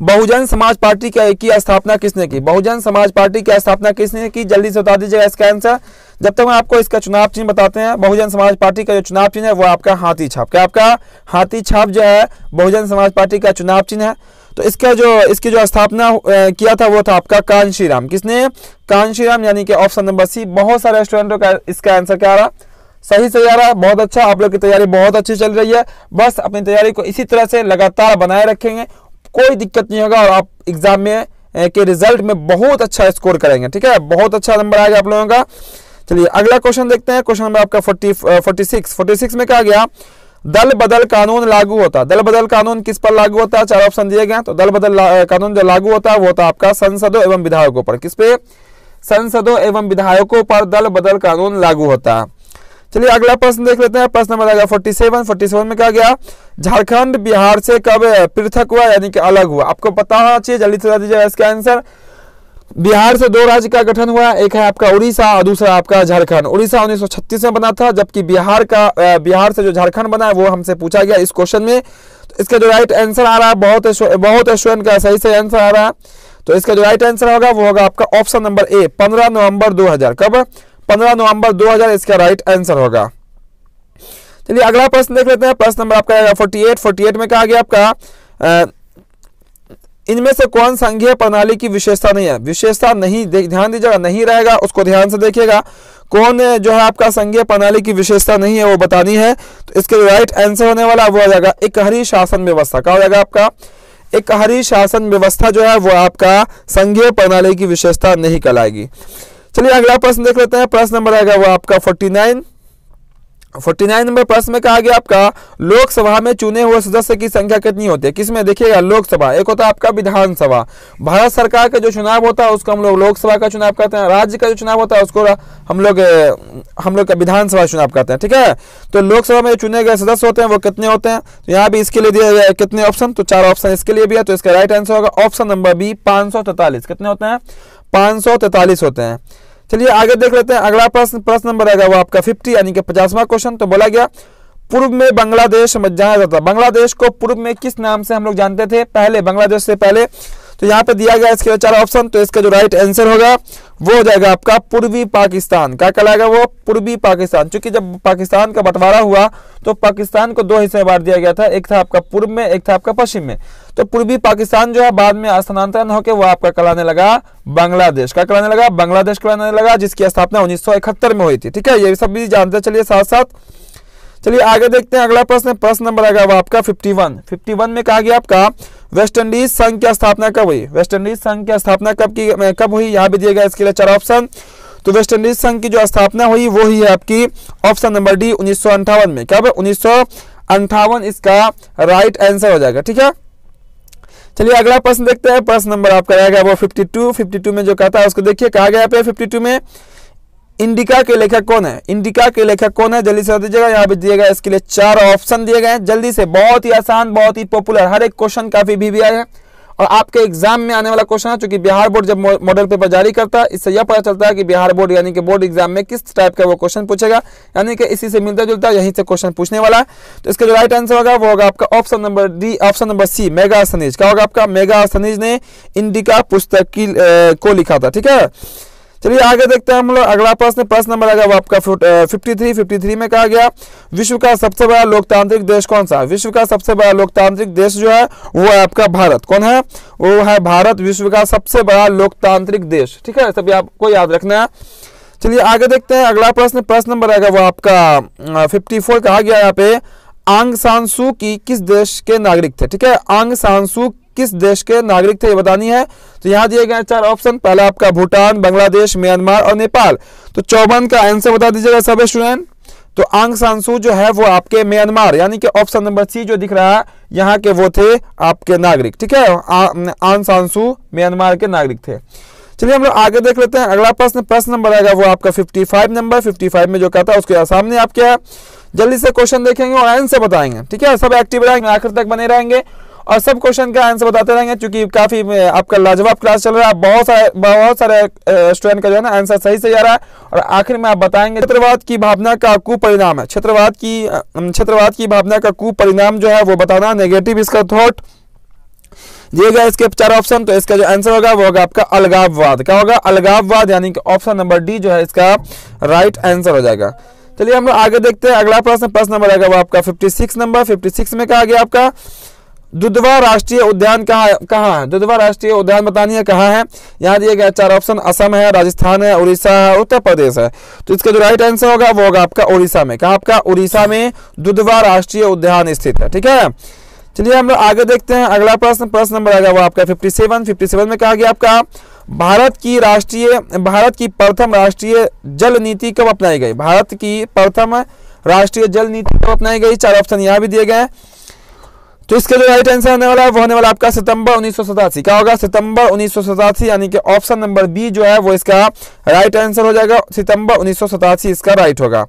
बहुजन समाज पार्टी की स्थापना किसने की, बहुजन समाज पार्टी की स्थापना किसने की, जल्दी से बता दीजिएगा इसका आंसर। जब तक मैं आपको इसका चुनाव चिन्ह बताते हैं, बहुजन समाज पार्टी का जो चुनाव चिन्ह है वो आपका हाथी छाप, क्या आपका हाथी छाप जो है बहुजन समाज पार्टी का चुनाव चिन्ह है। तो इसकी जो स्थापना किया था वो था आपका कांशीराम, किसने, कांशीराम, यानी कि ऑप्शन नंबर सी। बहुत सारे स्टूडेंटों का इसका आंसर क्या आ रहा, सही से आ रहा है, बहुत अच्छा, आप लोग की तैयारी बहुत अच्छी चल रही है। बस अपनी तैयारी को इसी तरह से लगातार बनाए रखेंगे, कोई दिक्कत नहीं होगा और आप एग्जाम में के रिजल्ट में बहुत अच्छा स्कोर करेंगे, ठीक है, बहुत अच्छा नंबर आएगा आप लोगों का। चलिए अगला क्वेश्चन देखते हैं। क्वेश्चन नंबर आपका 46 में कहा गया दल बदल कानून लागू होता, दल बदल कानून किस पर लागू होता है, 4 ऑप्शन दिए गए। तो दल बदल कानून जो लागू होता है वो होता है आपका सांसदों एवं विधायकों पर, किस पे, सांसदों एवं विधायकों पर दल बदल कानून लागू होता है। चलिए अगला प्रश्न देख लेते हैं। प्रश्न नंबर आएगा 47 में कहा गया झारखंड बिहार से कब पृथक हुआ, यानी कि अलग हुआ। आपको पता होना चाहिए, जल्दी से बता दीजिएगा इसका आंसर। बिहार से 2 राज्य का गठन हुआ, एक है आपका उड़ीसा और दूसरा आपका झारखंड। उड़ीसा 1936 में बना था, जबकि बिहार से जो झारखंड बना है वो हमसे पूछा गया इस क्वेश्चन में। तो इसका जो राइट आंसर आ रहा है, बहुत स्टूडेंट का सही से आंसर आ रहा है। तो इसका जो राइट आंसर होगा वो होगा आपका ऑप्शन नंबर ए, 15 नवंबर 2000। कब, 15 नवंबर 2000 इसका राइट आंसर होगा। चलिए अगला प्रश्न देख लेते हैं। प्रश्न नंबर आपका 48 में कहा गया आपका इनमें से कौन संघीय प्रणाली की विशेषता नहीं है, विशेषता नहीं, ध्यान दीजिएगा, नहीं रहेगा उसको ध्यान से देखिएगा। कौन जो है आपका संघीय प्रणाली की विशेषता नहीं है वो बतानी है। तो इसके राइट आंसर होने वाला वो हो जाएगा एकहरी शासन व्यवस्था। क्या हो जाएगा आपका, एकहरी शासन व्यवस्था जो है वो आपका संघीय प्रणाली की विशेषता नहीं कहलाएगी। चलिए अगला प्रश्न देख लेते हैं। प्रश्न नंबर आएगा वो आपका 49 नंबर प्रश्न में कहा गया आपका लोकसभा में चुने हुए सदस्य की संख्या कितनी होती है, किसमें, देखिएगा लोकसभा, एक होता है आपका विधानसभा। भारत सरकार का जो चुनाव होता है उसको हम लोग लोकसभा का चुनाव कहते हैं, राज्य का जो चुनाव होता है उसको हम लोग का विधानसभा चुनाव कहते हैं, ठीक है। तो लोकसभा में चुने गए सदस्य होते हैं वो कितने होते हैं, तो यहाँ भी इसके लिए दिया गया कितने ऑप्शन, तो 4 ऑप्शन इसके लिए भी है। तो इसका राइट आंसर होगा ऑप्शन नंबर बी, 543। कितने होते हैं, 543 होते हैं। चलिए आगे देख लेते हैं। अगला प्रश्न नंबर आएगा वो आपका 50 यानी कि 50वां क्वेश्चन। तो बोला गया पूर्व में बांग्लादेश जाना जाता, बांग्लादेश को पूर्व में किस नाम से हम लोग जानते थे, पहले, बांग्लादेश से पहले। तो यहाँ पे दिया गया इसके 4 ऑप्शन। तो इसका जो राइट आंसर होगा वो हो जाएगा आपका पूर्वी पाकिस्तान। क्या कहलाएगा वो, पूर्वी पाकिस्तान। क्योंकि जब पाकिस्तान का बंटवारा हुआ तो पाकिस्तान को 2 हिस्से में बांट दिया गया था, एक था आपका पूर्व में, एक था आपका पश्चिम में। तो पूर्वी पाकिस्तान जो है बाद में स्थानांतरण होकर वो आपका कहलाने लगा बांग्लादेश। क्या कहलाने लगा, बांग्लादेश कहलाने लगा, जिसकी स्थापना 1971 में हुई थी, ठीक है। ये सब भी जानते चलिए साथ साथ। चलिए आगे देखते हैं अगला प्रश्न नंबर आएगा वो आपका 51 में कहा गया आपका वेस्ट इंडीज संघ की स्थापना कब हुई, वेस्ट इंडीज संघ की स्थापना कब हुई, यहाँ भी दिया गया इसके लिए 4 ऑप्शन। तो वेस्ट इंडीज संघ की जो स्थापना हुई वो ही है आपकी ऑप्शन नंबर डी, 1958 में। कब, 1958 इसका राइट आंसर हो जाएगा, ठीक है। चलिए अगला प्रश्न देखते हैं। प्रश्न नंबर आपका रहेगा वो 52 में जो कहता है उसको देखिए। कहा गया पे 52 में इंडिका के लेखक कौन है, इंडिका के लेखक कौन है, जल्दी से बता दीजिएगा। यहाँ भी दिएगा इसके लिए 4 ऑप्शन दिए गए हैं, जल्दी से। बहुत ही आसान, बहुत ही पॉपुलर, हर एक क्वेश्चन काफी VBI है और आपके एग्जाम में आने वाला क्वेश्चन है। क्योंकि बिहार बोर्ड जब मॉडल पेपर जारी करता है इससे यह पता चलता है कि बिहार बोर्ड यानी कि बोर्ड एग्जाम में किस टाइप का वो क्वेश्चन पूछेगा, यानी कि इसी से मिलता जुलता यहीं से क्वेश्चन पूछने वाला है। तो इसका जो राइट आंसर होगा वो होगा आपका option number D, option number C, Megasthenes. क्या होगा आपका, मेगास्थनीज ने इंडिका पुस्तक को लिखा था, ठीक है। चलिए आगे देखते हैं हम लोग अगला प्रश्न नंबर आएगा वो आपका 53 में कहा गया विश्व का सबसे बड़ा लोकतांत्रिक देश कौन सा है, विश्व का सबसे बड़ा लोकतांत्रिक देश जो है वो है आपका भारत। कौन है, वो है भारत, विश्व का सबसे बड़ा लोकतांत्रिक देश, ठीक है, सभी आपको याद रखना है। चलिए आगे देखते हैं अगला प्रश्न नंबर आएगा वो आपका 54। कहा गया यहाँ पे आंग सान सू की किस देश के नागरिक थे, ठीक है। आंग सान सू किस देश के नागरिक थे, ये बतानी है। तो यहाँ दिए गए 4 ऑप्शन, पहला आपका भूटान, बांग्लादेश, म्यांमार और नेपाल। तो 54 का आंसर बता दीजिएगा सब स्टूडेंट। तो आंग सान सू जो है वो आपके म्यांमार, यानी कि ऑप्शन नंबर सी जो दिख रहा है यहाँ के वो थे आपके नागरिक, ठीक है। आंग सान सू म्यांमार के नागरिक थे। चलिए हम लोग आगे देख लेते हैं। अगला प्रश्न नंबर आएगा वो आपका 55 नंबर। 55 में जो कहता है उसके सामने आप क्या है जल्दी से क्वेश्चन देखेंगे और आंसर बताएंगे, ठीक है। सब एक्टिव रहेंगे, आखिर तक बने रहेंगे और सब क्वेश्चन का आंसर बताते रहेंगे, क्योंकि काफी आपका लाजवाब क्लास चल रहा है। बहुत सारे स्टूडेंट का जो है ना आंसर सही से जा रहा है और आखिर में आप बताएंगे। क्षेत्रवाद की भावना का कुपरिणाम है, क्षेत्रवाद की भावना का कुपरिणाम जो है वो बताना, नेगेटिव इसका थॉट दिए गए इसके 4 ऑप्शन। तो इसका जो आंसर होगा वो होगा आपका अलगाववाद। क्या होगा? अलगाववाद, यानी कि ऑप्शन नंबर डी जो है इसका राइट आंसर हो जाएगा। चलिए हम लोग आगे देखते हैं। अगला प्रश्न नंबर आएगा वो आपका 56 नंबर। 56 में कहा गया आपका दुधवा राष्ट्रीय उद्यान कहाँ है? दुधवा राष्ट्रीय उद्यान बतानी है कहाँ है। यहाँ दिए गए 4 ऑप्शन, असम है, राजस्थान है, उड़ीसा है, उत्तर प्रदेश है। तो इसका जो राइट आंसर होगा वो होगा आपका उड़ीसा में। कहाँ? आपका उड़ीसा में दुधवा राष्ट्रीय उद्यान स्थित है, ठीक है। चलिए हम लोग आगे देखते हैं। अगला प्रश्न नंबर आएगा वो आपका 57 में कहा गया आपका भारत की प्रथम राष्ट्रीय जल नीति कब अपनाई गई? भारत की प्रथम राष्ट्रीय जल नीति कब अपनाई गई? 4 ऑप्शन यहाँ भी दिए गए। तो इसका जो राइट आंसर होने वाला है वो होने वाला आपका सितंबर 1987। क्या होगा? सितंबर 1987, यानी कि ऑप्शन नंबर बी जो है वो इसका राइट आंसर हो जाएगा। सितंबर 1987 इसका राइट होगा।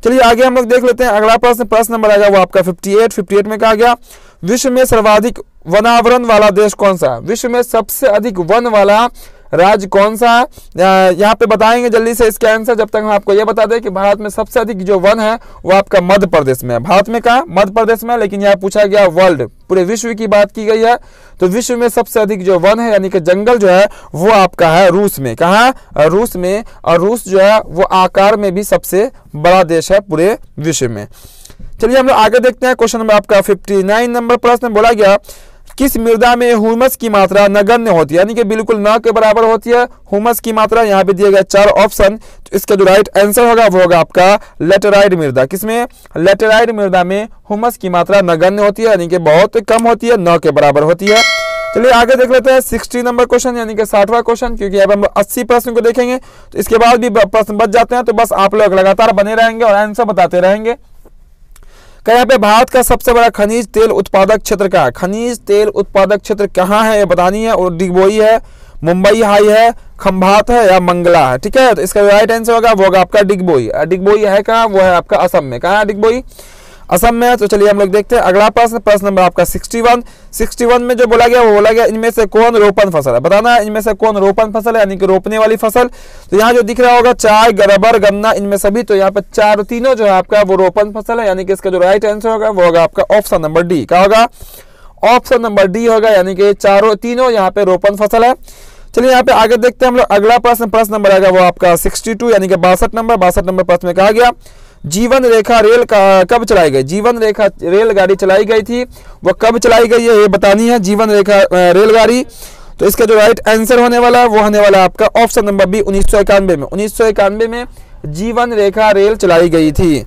चलिए आगे हम लोग देख लेते हैं। अगला प्रश्न नंबर आएगा वो आपका 58 में कहा गया विश्व में सर्वाधिक वनावरण वाला देश कौन सा है? विश्व में सबसे अधिक वन वाला राज्य कौन सा है? यहाँ पे बताएंगे जल्दी से इसके आंसर। जब तक हम आपको ये बता दें कि भारत में सबसे अधिक जो वन है वो आपका मध्य प्रदेश में है। भारत में कहा? मध्य प्रदेश में, लेकिन यहाँ पूछा गया वर्ल्ड, पूरे विश्व की बात की गई है। तो विश्व में सबसे अधिक जो वन है यानी कि जंगल जो है वो आपका है रूस में। कहा? रूस में। और रूस जो है वो आकार में भी सबसे बड़ा देश है पूरे विश्व में। चलिए हम लोग आगे देखते हैं। क्वेश्चन नंबर आपका 59 नंबर प्रश्न बोला गया किस मृदा में ह्यूमस की मात्रा नगण्य होती है, यानी कि बिल्कुल न के बराबर होती है ह्यूमस की मात्रा। यहाँ पे दिए गए 4 ऑप्शन। तो इसका जो राइट आंसर होगा वो होगा आपका लेटेराइट मृदा। किसमें? लेटेराइट मृदा में ह्यूमस की मात्रा नगण्य होती है, यानी कि बहुत कम होती है, न के बराबर होती है। चलिए आगे देख लेते हैं 60 नंबर क्वेश्चन, यानी कि 60वां क्वेश्चन, क्योंकि अब हम 80 प्रश्न को देखेंगे तो इसके बाद भी प्रश्न बच जाते हैं। तो बस आप लोग लगातार बने रहेंगे और आंसर बताते रहेंगे। यहाँ पे भारत का सबसे बड़ा खनिज तेल उत्पादक क्षेत्र कहाँ है? खनिज तेल उत्पादक क्षेत्र कहाँ है ये बतानी है। और डिगबोई है, मुंबई हाई है, खंभात है या मंगला है, ठीक है। तो इसका राइट आंसर होगा वो होगा आपका डिगबोई। डिगबोई है कहाँ? वो है आपका असम में। कहाँ है डिगबोई? असम में। तो चलिए हम लोग देखते हैं अगला प्रश्न नंबर आपका 61 में जो बोला गया वो बोला गया इनमें से कौन रोपण फसल है? बताना है इनमें से कौन रोपण फसल है, यानी कि रोपने वाली फसल। तो यहाँ जो दिख रहा होगा चाय, रबर, गन्ना, इनमें सभी। तो यहाँ पे तीनों जो है आपका वो रोपण फसल है, यानी कि इसका जो राइट आंसर होगा वो होगा आपका ऑप्शन नंबर डी। क्या होगा? ऑप्शन नंबर डी होगा, यानी कि तीनों यहाँ पे रोपण फसल है। चलिए यहाँ पे आगे देखते हैं हम लोग। अगला प्रश्न नंबर आएगा वो आपका 62, यानी कि 62 नंबर प्रश्न में कहा गया जीवन रेखा रेल कब चलाई गई? जीवन रेखा रेलगाड़ी चलाई गई थी, वो कब चलाई गई है ये बतानी है। जीवन रेखा रेलगाड़ी। तो इसका जो राइट आंसर होने वाला है वो होने वाला है आपका ऑप्शन नंबर बी 1991 में। 1991 में जीवन रेखा रेल चलाई गई थी।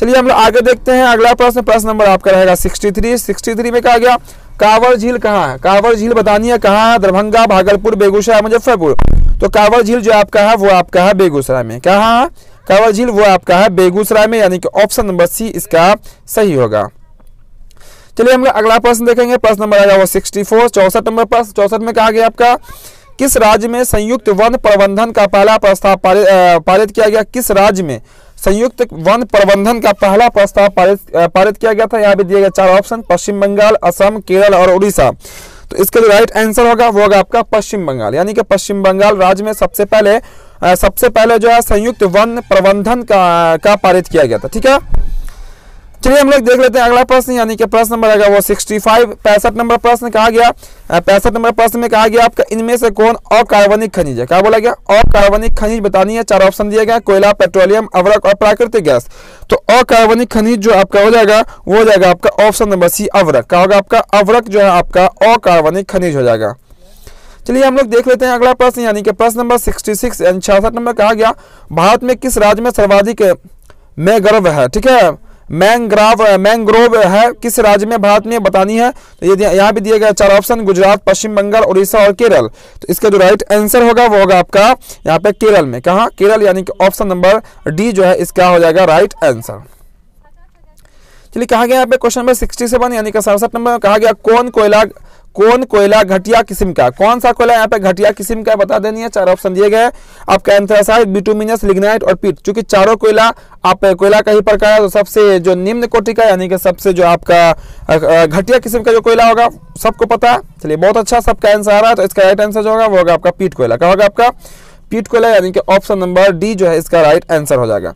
चलिए हम लोग आगे देखते हैं। अगला प्रश्न नंबर आपका रहेगा 63 में कहा गया कांवर झील कहाँ है? कांवर झील बतानी है कहाँ है। दरभंगा, भागलपुर, बेगूसराय, मुजफ्फरपुर। तो कांवर झील जो आपका है वो आपका है बेगूसराय में। कहाँ है कांवर झील? वो आपका है बेगूसराय में, यानी कि ऑप्शन नंबर सी इसका सही होगा। चलिए हम अगला प्रश्न देखेंगे। प्रश्न नंबर आएगा वो 64 नंबर प्रश्न। 64 में कहा गया आपका किस राज्य में संयुक्त वन प्रबंधन का पहला प्रस्ताव पारित किया गया? किस राज्य में संयुक्त वन प्रबंधन का पहला प्रस्ताव पारित किया गया था? यहाँ भी दिए गए 4 ऑप्शन, पश्चिम बंगाल, असम, केरल और उड़ीसा। तो इसका जो राइट आंसर होगा वो होगा आपका पश्चिम बंगाल, यानी कि पश्चिम बंगाल राज्य में सबसे पहले जो है संयुक्त वन प्रबंधन का पारित किया गया था, ठीक है। चलिए हम लोग देख लेते हैं अगला प्रश्न, यानी कि प्रश्न नंबर आएगा वो 65 नंबर प्रश्न कहा गया। 65 नंबर प्रश्न में कहा गया आपका इनमें से कौन अकार्बनिक खनिज है? क्या बोला गया? अकार्बनिक खनिज बतानी है। 4 ऑप्शन दिए गए, कोयला, पेट्रोलियम, अवरक और प्राकृतिक गैस। तो अकार्बनिक खनिज जो आपका हो जाएगा वो हो जाएगा आपका ऑप्शन नंबर सी अवरक। क्या होगा आपका? अवरक जो है आपका अकार्बनिक खनिज हो जाएगा। चलिए हम लोग देख लेते हैं अगला प्रश्न, यानी कि प्रश्न नंबर 66 नंबर कहा गया भारत में किस राज्य में सर्वाधिक में गर्व है? ठीक है, मैंग्रोव है किस राज्य में भारत में बतानी है। तो ये यहाँ भी दिया गया 4 ऑप्शन, गुजरात, पश्चिम बंगाल, उड़ीसा और केरल। तो इसका जो राइट आंसर होगा वो होगा आपका यहाँ पे केरल में। कहाँ? केरल, यानी कि ऑप्शन नंबर डी जो है इसका हो जाएगा राइट आंसर। चलिए कहा गया यहाँ पे क्वेश्चन नंबर 67 यानी कि 67 नंबर में कहा गया कौन कोयला घटिया किस्म का, कौन सा कोयला यहाँ पे घटिया किस्म का बता देनी है। 4 ऑप्शन दिए गए आपका एंथ्रासाइट, बिटुमिनस, लिग्नाइट और पीट। चूंकि चारों कोयला आप कोयला का ही प्रकार है तो सबसे जो निम्न कोटि का यानी कि सबसे जो आपका घटिया किस्म का जो कोयला होगा सबको पता है। चलिए बहुत अच्छा, सबका आंसर आ रहा है। तो इसका राइट आंसर जो होगा वो होगा आपका पीट कोयला। क्या होगा आपका? पीट कोयला, यानी कि ऑप्शन नंबर डी जो है इसका राइट आंसर हो जाएगा।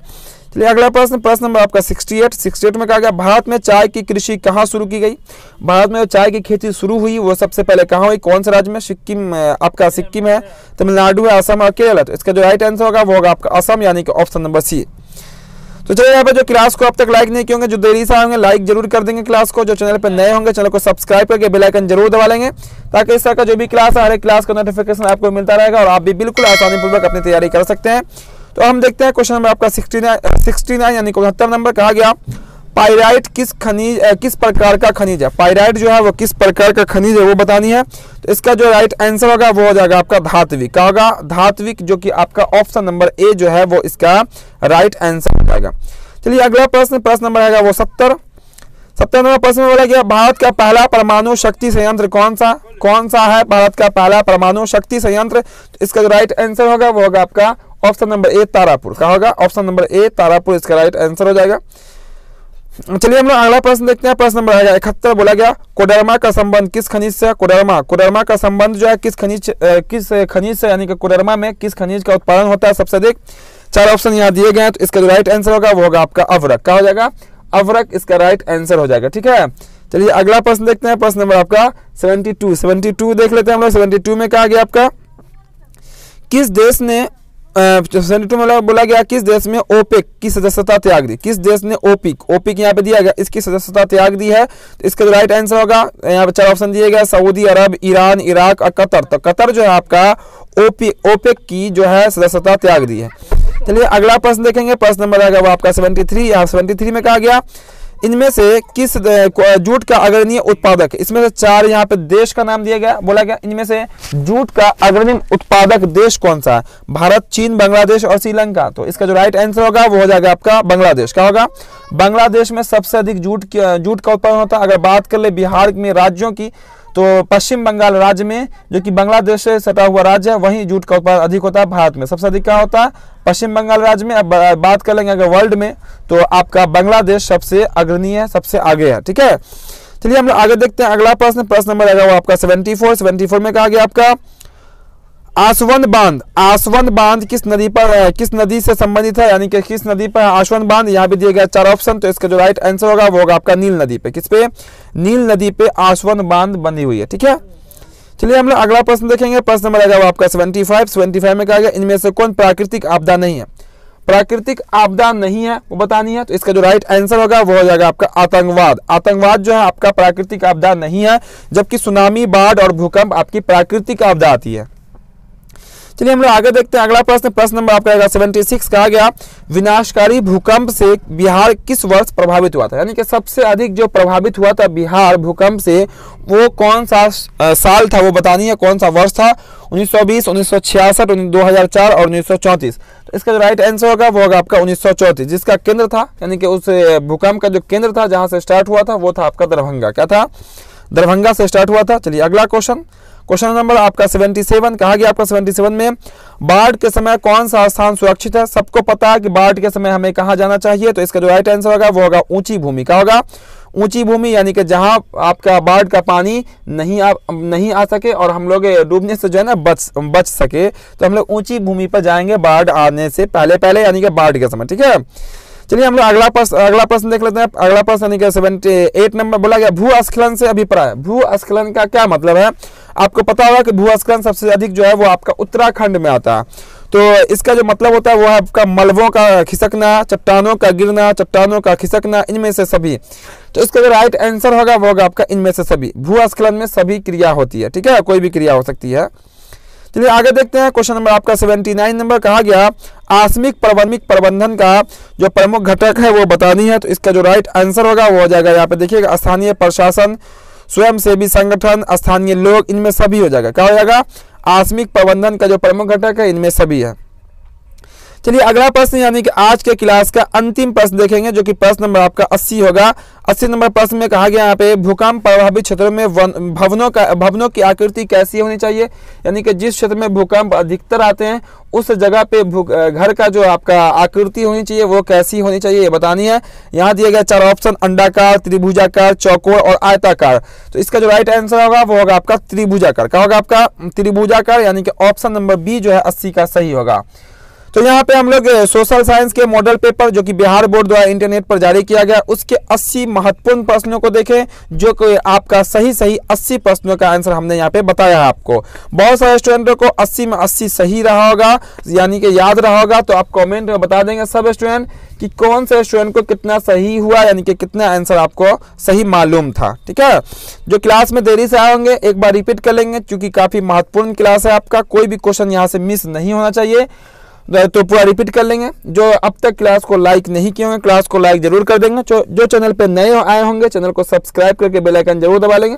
चलिए अगला प्रश्न नंबर आपका 68 में कहा गया भारत में चाय की कृषि कहाँ शुरू की गई। भारत में चाय की खेती शुरू हुई वो सबसे पहले कहाँ हुई, कौन से राज्य में? सिक्किम, आपका सिक्किम है, तमिलनाडु है, असम और केरल है। तो इसका जो राइट आंसर होगा वो होगा आपका असम, यानी कि ऑप्शन नंबर सी। तो चलिए यहाँ पे जो क्लास को अब तक लाइक नहीं किए होंगे, जो देरी से आएंगे लाइक जरूर कर देंगे क्लास को। जो चैनल पर नए होंगे चैनल को सब्सक्राइब करके बेल आइकन जरूर दबा लेंगे ताकि इस तरह का जो भी क्लास है हर एक क्लास का नोटिफिकेशन आपको मिलता रहेगा और आप भी बिल्कुल आसानी पूर्वक अपनी तैयारी कर सकते हैं। तो हम देखते हैं क्वेश्चन नंबर आपका 69 यानी 69 नंबर कहा गया पाइराइट किस प्रकार का खनिज है। पाइराइट जो है वो किस प्रकार का खनिज है वो बतानी है। तो इसका जो राइट आंसर होगा वो हो जाएगा आपका धात्विक। क्या होगा? धात्विक, जो कि आपका ऑप्शन नंबर ए जो है वो इसका राइट आंसर हो जाएगा। चलिए अगला प्रश्न नंबर आएगा वो 70 नंबर प्रश्न में बोला गया भारत का पहला परमाणु शक्ति संयंत्र कौन सा है। भारत का पहला परमाणु शक्ति संयंत्र, तो इसका जो राइट आंसर होगा वो होगा आपका ऑप्शन नंबर ए तारापुर। क्या होगा? ऑप्शन नंबर ए तारापुर इसका राइट आंसर हो जाएगा। चलिए हम लोग अगला प्रश्न देखते हैं। प्रश्न नंबर आएगा 71, बोला गया कोडरमा का संबंध किस खनिज से। कोडरमा का संबंध जो है किस खनिज से, यानी कि कोडरमा में किस खनिज का उत्पादन होता है सबसे अधिक। 4 ऑप्शन यहाँ दिए गए हैं। तो इसका जो राइट आंसर होगा वो होगा आपका अवरक। क्या हो जाएगा? अवरक इसका राइट आंसर हो जाएगा। ठीक है, चलिए अगला प्रश्न देखते हैं। प्रश्न नंबर आपका 72 देख लेते हैं हम लोग। 72 में कहा गया आपका किस देश ने 72 में बोला गया किस देश में ओपेक की सदस्यता त्याग दी। किस देश ने ओपिक यहाँ पे दिया गया इसकी सदस्यता त्याग दी है। तो इसका जो राइट आंसर होगा यहाँ पे 4 ऑप्शन दिए गए सऊदी अरब, ईरान, इराक और कतर। तो कतर जो है आपका ओपेक की जो है सदस्यता त्याग दी है। चलिए अगला प्रश्न देखेंगे। प्रश्न नंबर आएगा वो आपका 73। यहाँ 73 में कहा गया इनमें से किस जूट का अग्रणी उत्पादक, इसमें से 4 यहाँ पे देश का नाम दिया गया। बोला गया इनमें से जूट का अग्रणी उत्पादक देश कौन सा है। भारत, चीन, बांग्लादेश और श्रीलंका। तो इसका जो राइट आंसर होगा वो हो जाएगा आपका बांग्लादेश। क्या होगा? बांग्लादेश में सबसे अधिक जूट का उत्पादन होता है। अगर बात कर ले बिहार में राज्यों की तो पश्चिम बंगाल राज्य में, जो कि बांग्लादेश से सटा हुआ राज्य है, वहीं जूट का उत्पादन अधिक होता है। भारत में सबसे अधिक क्या होता है? पश्चिम बंगाल राज्य में। अब बात कर लेंगे अगर वर्ल्ड में तो आपका बांग्लादेश सबसे अग्रणी है, सबसे आगे है। ठीक है, चलिए हम लोग आगे देखते हैं। अगला प्रश्न नंबर आएगा वो आपका 74 में कहा गया आपका आसवन बांध किस नदी से संबंधित है, यानी कि किस नदी पर आसवन बांध। यहाँ भी दिए गए 4 ऑप्शन। तो इसका जो राइट आंसर होगा वो होगा आपका नील नदी पे। किस पे? नील नदी पे आसवन बांध बनी हुई है। ठीक है, चलिए हम लोग अगला प्रश्न देखेंगे। प्रश्न नंबर आएगा वो आपका 75 में कहा गया इनमें से कौन प्राकृतिक आपदा नहीं है। प्राकृतिक आपदा नहीं है वो बतानी है। तो इसका जो राइट आंसर होगा वो हो जाएगा आपका आतंकवाद जो है आपका प्राकृतिक आपदा नहीं है, जबकि सुनामी, बाढ़ और भूकंप आपकी प्राकृतिक आपदा आती है। चलिए हम लोग आगे देखते हैं। अगला प्रश्न नंबर आपका 76 कहा गया विनाशकारी भूकंप से बिहार किस वर्ष प्रभावित हुआ था, यानी कि सबसे अधिक जो प्रभावित हुआ था बिहार भूकंप से वो कौन सा साल था वो बतानी है, कौन सा वर्ष था। 1920, 1966, 2004 और 1934। तो इसका जो राइट आंसर होगा वो होगा आपका 1934, जिसका केंद्र था, यानी कि उस भूकंप का जो केंद्र था जहां से स्टार्ट हुआ था वो था आपका दरभंगा। क्या था? दरभंगा से स्टार्ट हुआ था। चलिए अगला क्वेश्चन नंबर आपका 77 कहा गया आपका 77 में बाढ़ के समय कौन सा स्थान सुरक्षित है। सबको पता है कि बाढ़ के समय हमें कहाँ जाना चाहिए। तो इसका जो राइट आंसर होगा वो होगा ऊंची भूमि। क्या होगा? ऊंची भूमि, यानी कि जहां आपका बाढ़ का पानी नहीं आ सके और हम लोग डूबने से जो है ना बच सके, तो हम लोग ऊंची भूमि पर जाएंगे बाढ़ आने से पहले यानी कि बाढ़ के समय। ठीक है, चलिए हम लोग अगला प्रश्न देख लेते हैं। अगला प्रश्न यानी कि 78 नंबर बोला गया भूस्खलन से अभिप्राय। भूस्खलन का क्या मतलब है? आपको पता होगा कि भूस्खलन सबसे अधिक जो है वो आपका उत्तराखंड में आता है। तो इसका जो मतलब होता है वो है आपका मलबों का खिसकना, चट्टानों का गिरना, चट्टानों का खिसकना, इनमें से सभी। तो इसका जो राइट आंसर होगा वो होगा आपका इनमें से सभी। भूस्खलन में सभी क्रिया होती है। ठीक है, कोई भी क्रिया हो सकती है। चलिए आगे देखते हैं। क्वेश्चन नंबर आपका 79 नंबर कहा गया आकस्मिक प्रबंधन का जो प्रमुख घटक है वो बतानी है। तो इसका जो राइट आंसर होगा वो हो जाएगा, यहाँ पे देखिएगा, स्थानीय प्रशासन, स्वयंसेवी संगठन, स्थानीय लोग, इनमें सभी हो जाएगा। क्या हो जाएगा? आकस्मिक प्रबंधन का जो प्रमुख घटक है इनमें सभी है। चलिए अगला प्रश्न यानी कि आज के क्लास का अंतिम प्रश्न देखेंगे, जो कि प्रश्न नंबर आपका 80 होगा। 80 नंबर प्रश्न में कहा गया यहाँ पे भूकंप प्रभावित क्षेत्रों में भवनों की आकृति कैसी होनी चाहिए, यानी कि जिस क्षेत्र में भूकंप अधिकतर आते हैं उस जगह पे घर का जो आपका आकृति होनी चाहिए वो कैसी होनी चाहिए ये बतानी है। यहाँ दिए गए 4 ऑप्शन, अंडाकार, त्रिभुजाकार, चौकोर और आयताकार। तो इसका जो राइट आंसर होगा वो होगा आपका त्रिभुजाकार। क्या होगा आपका? त्रिभुजाकार, यानी कि ऑप्शन नंबर बी जो है 80 का सही होगा। तो यहाँ पे हम लोग सोशल साइंस के मॉडल पेपर जो कि बिहार बोर्ड द्वारा इंटरनेट पर जारी किया गया उसके 80 महत्वपूर्ण प्रश्नों को देखें, जो कि आपका सही 80 प्रश्नों का आंसर हमने यहाँ पे बताया है आपको। बहुत सारे स्टूडेंटों को 80 में 80 सही रहा होगा, यानी कि याद रहा होगा। तो आप कमेंट में बता देंगे सब स्टूडेंट कि कौन से स्टूडेंट को कितना सही हुआ, यानी कि कितना आंसर आपको सही मालूम था। ठीक है, जो क्लास में देरी से आए होंगे एक बार रिपीट कर लेंगे, क्योंकि काफी महत्वपूर्ण क्लास है आपका, कोई भी क्वेश्चन यहाँ से मिस नहीं होना चाहिए। तो पूरा रिपीट कर लेंगे। जो अब तक क्लास को लाइक नहीं किए होंगे क्लास को लाइक जरूर कर देंगे। जो चैनल पे नए आए होंगे चैनल को सब्सक्राइब करके बेल आइकन जरूर दबा लेंगे,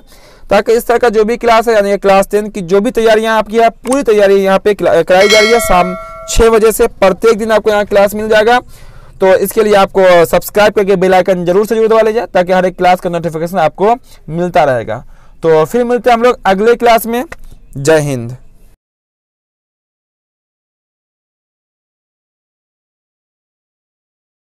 ताकि इस तरह का जो भी क्लास है यानी क्लास 10 की जो भी तैयारियां आपकी है पूरी तैयारी यहाँ पे कराई जा रही है। शाम 6 बजे से प्रत्येक दिन आपको यहाँ क्लास मिल जाएगा। तो इसके लिए आपको सब्सक्राइब करके बेल आइकन जरूर से जरूर दबा लीजिए, ताकि हर एक क्लास का नोटिफिकेशन आपको मिलता रहेगा। तो फिर मिलते हैं हम लोग अगले क्लास में। जय हिंद।